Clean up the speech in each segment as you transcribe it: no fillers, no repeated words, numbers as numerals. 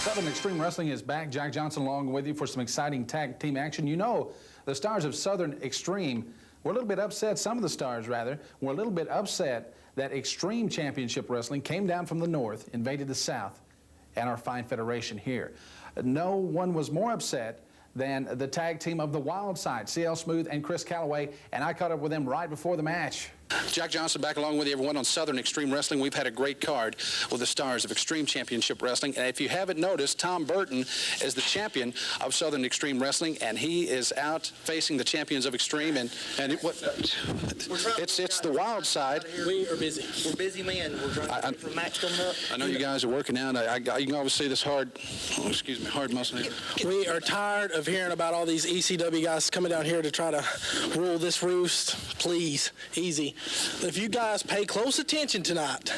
Southern Extreme Wrestling is back. Jack Johnson along with you for some exciting tag team action. You know, the stars of Southern Extreme were a little bit upset, some of the stars rather, were a little bit upset that Extreme Championship Wrestling came down from the north, invaded the south, and our fine federation here. No one was more upset than the tag team of the Wildside, CL Smooth and Chris Calloway, and I caught up with them right before the match. Jack Johnson back along with you, everyone, on Southern Extreme Wrestling. We've had a great card with the stars of Extreme Championship Wrestling. And if you haven't noticed, Tom Burton is the champion of Southern Extreme Wrestling, and he is out facing the champions of Extreme. And it's the Wildside. We are busy. We're busy men. We're trying to get a match coming up. I know you guys are working out. You can always see this hard muscle here. We are tired of hearing about all these ECW guys coming down here to try to rule this roost. Please, easy. If you guys pay close attention tonight,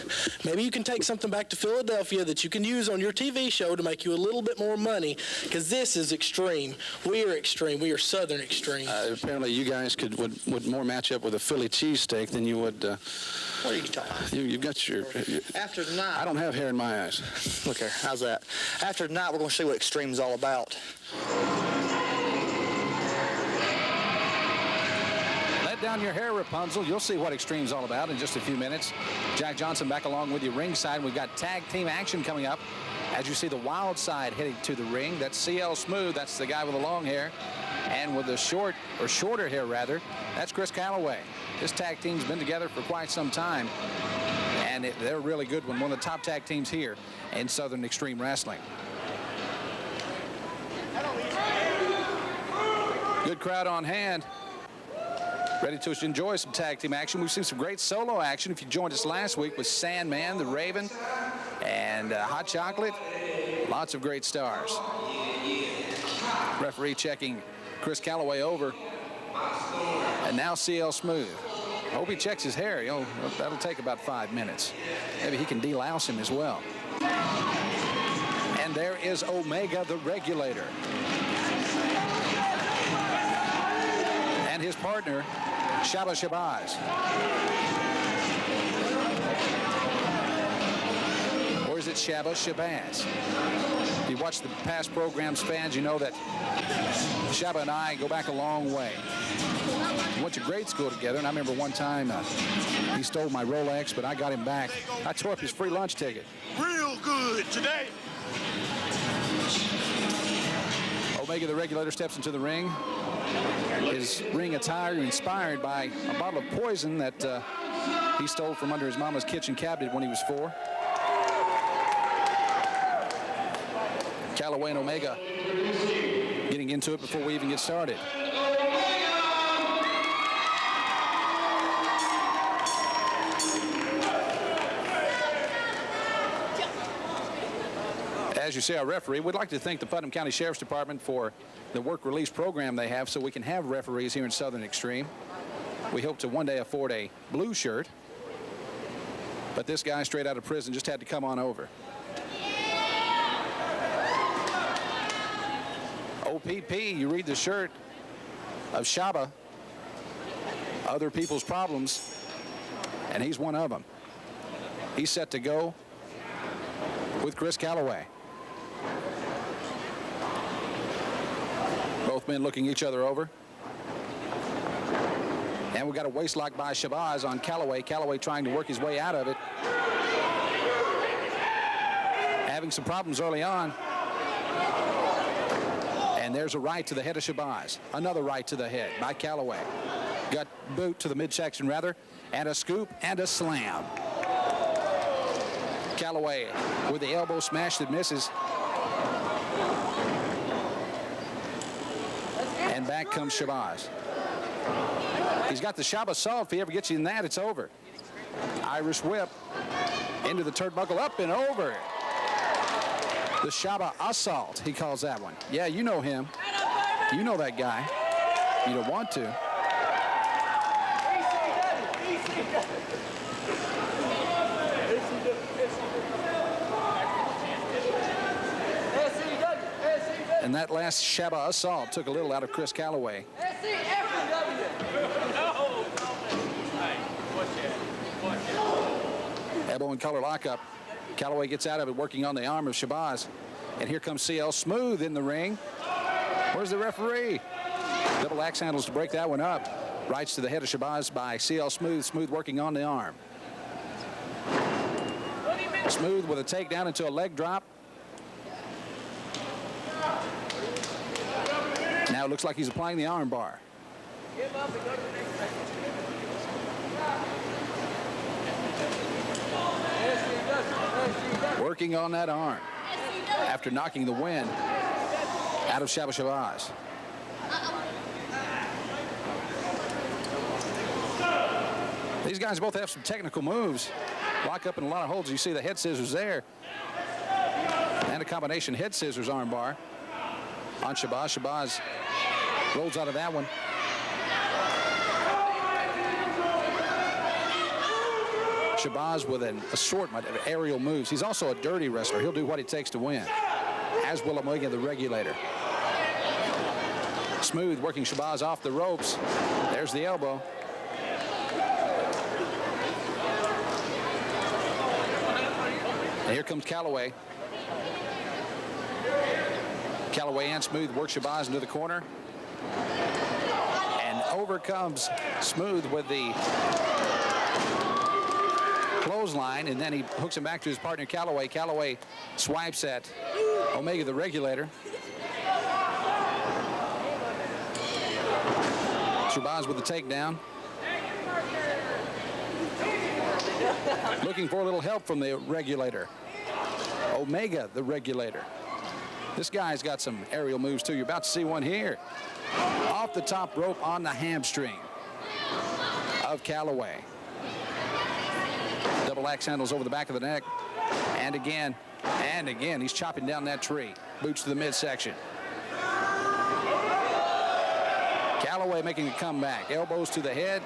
maybe you can take something back to Philadelphia that you can use on your TV show to make you a little bit more money, because this is Extreme. We are Extreme. We are Southern Extreme. Apparently you guys would more match up with a Philly cheesesteak than you would... What are you talking about? You've got your... After tonight... I don't have hair in my eyes. Look here. How's that? After tonight, we're going to see what Extreme is all about. Down your hair, Rapunzel. You'll see what Extreme's all about in just a few minutes. Jack Johnson back along with you ringside. We've got tag team action coming up. As you see the Wildside heading to the ring, that's CL Smooth. That's the guy with the long hair. And with the shorter hair rather, that's Chris Calloway. This tag team's been together for quite some time. And they're a really good one. One of the top tag teams here in Southern Extreme Wrestling. Good crowd on hand. Ready to enjoy some tag team action. We've seen some great solo action. If you joined us last week with Sandman, the Raven, and Hot Chocolate, lots of great stars. Referee checking Chris Calloway over, and now CL Smooth. Hope he checks his hair. That'll take about 5 minutes. Maybe he can delouse him as well. And there is Omega, the Regulator. And his partner, Shabbaz. Or is it Shabbaz? If you watch the past programs, fans, you know that Shabba and I go back a long way. We went to grade school together, and I remember one time he stole my Rolex, but I got him back. I tore up his free lunch ticket. Real good today. Omega, the Regulator, steps into the ring. His ring attire inspired by a bottle of poison that he stole from under his mama's kitchen cabinet when he was 4. Calloway and Omega getting into it before we even get started. As you see, our referee, we'd like to thank the Putnam County Sheriff's Department for the work release program they have so we can have referees here in Southern Extreme. We hope to one day afford a blue shirt, but this guy straight out of prison just had to come on over. OPP, you read the shirt of Shabba, other people's problems, and he's one of them. He's set to go with Chris Calloway. Both men looking each other over. And we got a waistlock by Shabbaz on Calloway. Calloway trying to work his way out of it. Having some problems early on. And there's a right to the head of Shabbaz. Another right to the head by Calloway. Got boot to the midsection rather. And a scoop and a slam. Calloway with the elbow smash that misses. And back comes Shabbaz. He's got the Shabba solved. If he ever gets you in that, it's over. Irish whip into the turnbuckle, up and over. The Shabba assault, he calls that one. Yeah, you know him. You know that guy. You don't want to. And that last Shabba assault took a little out of Chris Calloway. Elbow and collar lockup. Calloway gets out of it, working on the arm of Shabbaz. And here comes CL Smooth in the ring. Where's the referee? Double axe handles to break that one up. Rights to the head of Shabbaz by CL Smooth. Smooth working on the arm. Smooth with a takedown into a leg drop. Now it looks like he's applying the arm bar. Working on that arm after knocking the wind out of Shabbaz. These guys both have some technical moves. Lock up in a lot of holds. You see the head scissors there. And a combination head scissors arm bar on Shabbaz. Shabbaz rolls out of that one. Shabbaz with an assortment of aerial moves. He's also a dirty wrestler. He'll do what it takes to win, as will Omega the Regulator. Smooth working Shabbaz off the ropes. There's the elbow. And here comes Calloway. Calloway and Smooth work Shabbaz into the corner. And over comes Smooth with the clothesline, and then he hooks him back to his partner Calloway. Calloway swipes at Omega the Regulator. Shabbaz with the takedown. Looking for a little help from the Regulator. Omega the Regulator. This guy's got some aerial moves too. You're about to see one here. Off the top rope on the hamstring of Calloway. Double axe handles over the back of the neck. And again, he's chopping down that tree. Boots to the midsection. Calloway making a comeback. Elbows to the head.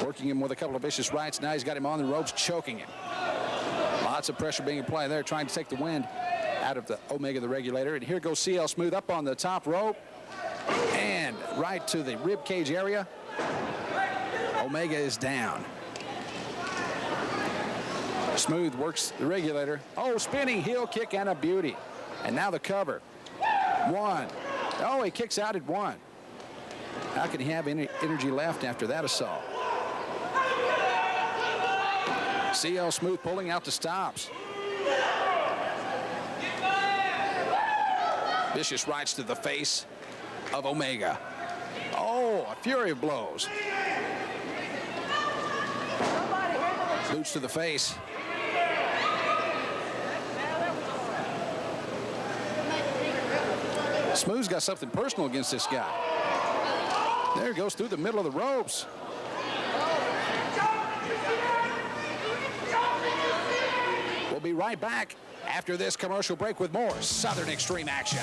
Working him with a couple of vicious rights. Now he's got him on the ropes, choking him. Lots of pressure being applied there, trying to take the wind out of the Omega the Regulator. And here goes CL Smooth up on the top rope. And right to the rib cage area. Omega is down. Smooth works the Regulator. Oh, spinning heel kick and a beauty. And now the cover. One. Oh, he kicks out at one. How can he have any energy left after that assault? CL Smooth pulling out the stops. Vicious rights to the face of Omega. Oh, a fury of blows. Boots to the face. Smooth's got something personal against this guy. There he goes through the middle of the ropes. We'll be right back after this commercial break with more Southern Extreme action.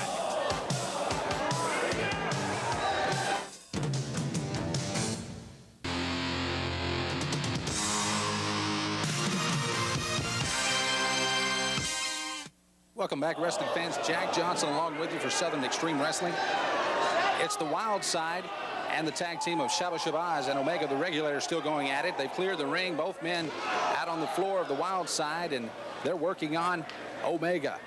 Welcome back, wrestling fans. Jack Johnson along with you for Southern Extreme Wrestling. It's the Wildside and the tag team of Shabbaz and Omega the Regulator still going at it. They've cleared the ring. Both men out on the floor of the Wildside, and they're working on Omega.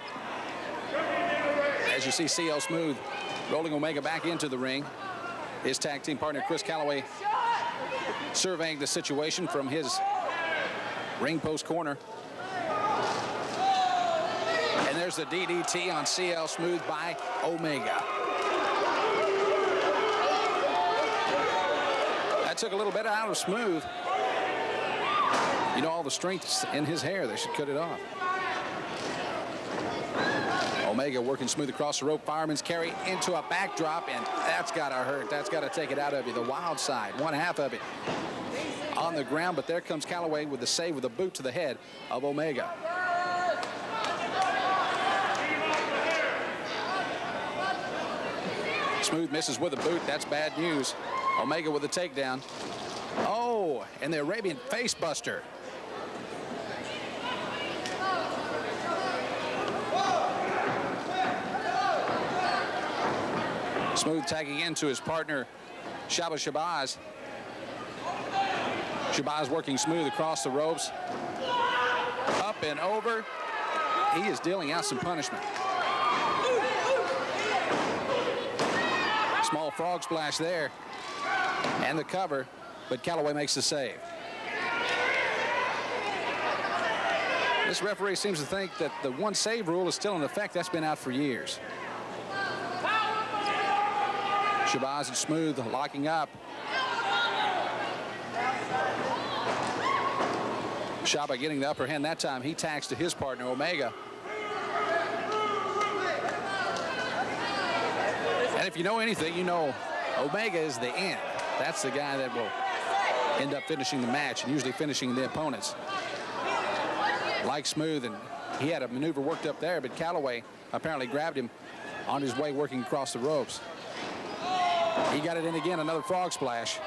As you see, CL Smooth rolling Omega back into the ring. His tag team partner, Chris Calloway, surveying the situation from his ring post corner. And there's the DDT on CL Smooth by Omega. That took a little bit out of Smooth. You know, all the strength's in his hair. They should cut it off. Omega working Smooth across the rope. Fireman's carry into a backdrop, and that's got to hurt. That's got to take it out of you. The Wildside, one half of it on the ground, but there comes Calloway with the save with a boot to the head of Omega. Smooth misses with a boot. That's bad news. Omega with a takedown. Oh, and the Arabian face buster. Smooth tagging into his partner, Shabbaz. Shabbaz working Smooth across the ropes. Up and over. he is dealing out some punishment. Small frog splash there. And the cover, but Calloway makes the save. This referee seems to think that the one save rule is still in effect. That's been out for years. Shabbaz and Smooth locking up. Shabba getting the upper hand that time. He tags to his partner, Omega. And if you know anything, you know Omega is the end. That's the guy that will end up finishing the match and usually finishing the opponents. Like Smooth, and he had a maneuver worked up there, but Calloway apparently grabbed him on his way working across the ropes. He got it in again, another frog splash.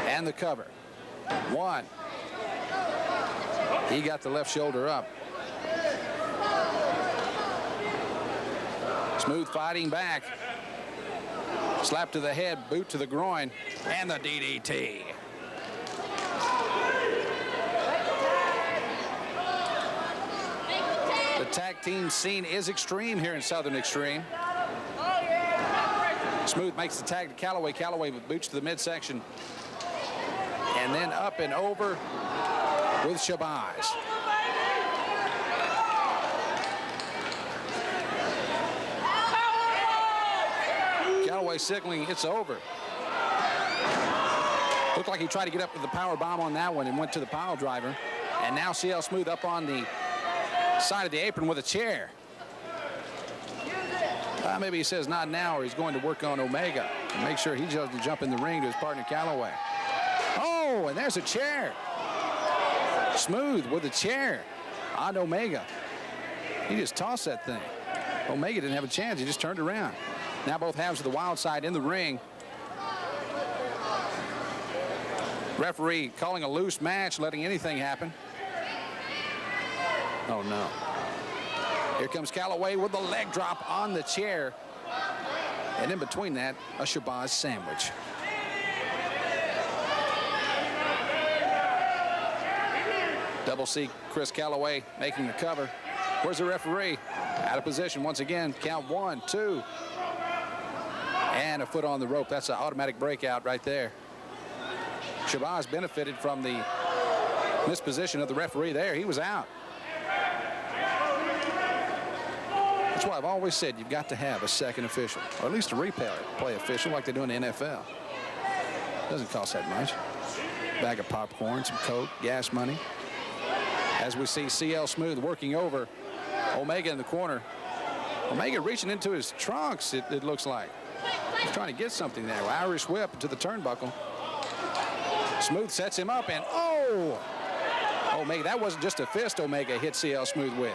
And the cover. One. He got the left shoulder up. Smooth fighting back. Slap to the head, boot to the groin, and the DDT. The tag team scene is extreme here in Southern Extreme. Smooth makes the tag to Calloway. Calloway with boots to the midsection. And then up and over with Shabbaz. Calloway signaling it's over. Looked like he tried to get up with the power bomb on that one and went to the pile driver. And now CL Smooth up on the side of the apron with a chair. Maybe he says not now, or he's going to work on Omega and make sure he doesn't jump in the ring to his partner Calloway. Oh, and there's a chair. Smooth with a chair on Omega. He just tossed that thing. Omega didn't have a chance. He just turned around. Now both halves of the Wildside in the ring. Referee calling a loose match, letting anything happen. Oh, no. Here comes Calloway with the leg drop on the chair. And in between that, a Shabbaz sandwich. Double C Chris Calloway making the cover. Where's the referee? Out of position once again. Count 1, 2. And a foot on the rope. That's an automatic breakout right there. Shabbaz benefited from the misposition of the referee there. He was out. That's why I've always said you've got to have a second official, or at least a replay official like they do in the NFL. Doesn't cost that much. Bag of popcorn, some Coke, gas money. As we see CL Smooth working over Omega in the corner. Omega reaching into his trunks, it looks like. He's trying to get something there. Irish whip to the turnbuckle. Smooth sets him up, and oh! Omega, that wasn't just a fist Omega hit CL Smooth with.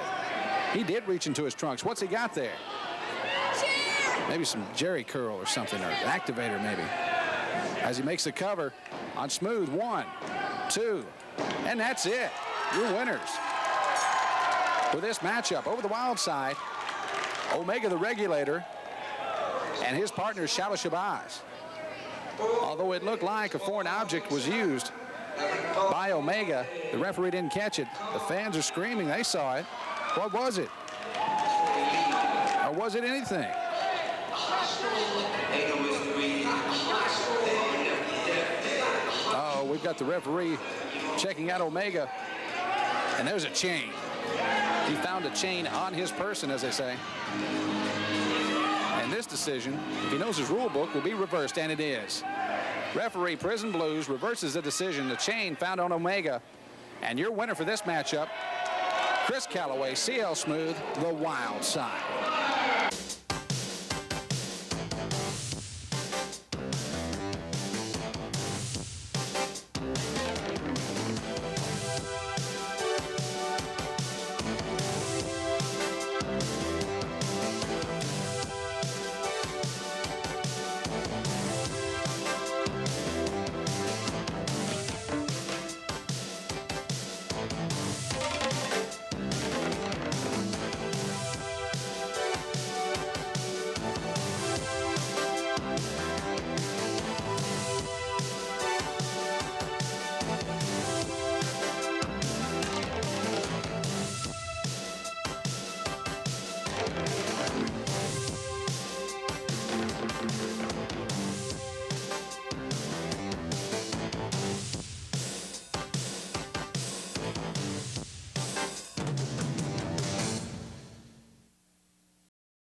He did reach into his trunks. What's he got there? Maybe some Jerry curl or something, or an activator maybe. As he makes the cover on Smooth. 1, 2, and that's it. Your winners for this matchup over the Wildside, Omega the Regulator and his partner Shabbaz. Although it looked like a foreign object was used by Omega, the referee didn't catch it. The fans are screaming. They saw it. What was it? Or was it anything? Oh, we've got the referee checking out Omega. And there's a chain. He found a chain on his person, as they say. And this decision, if he knows his rule book, will be reversed, and it is. Referee Prison Blues reverses the decision. The chain found on Omega. And your winner for this matchup, Chris Calloway, CL Smooth, the Wildside.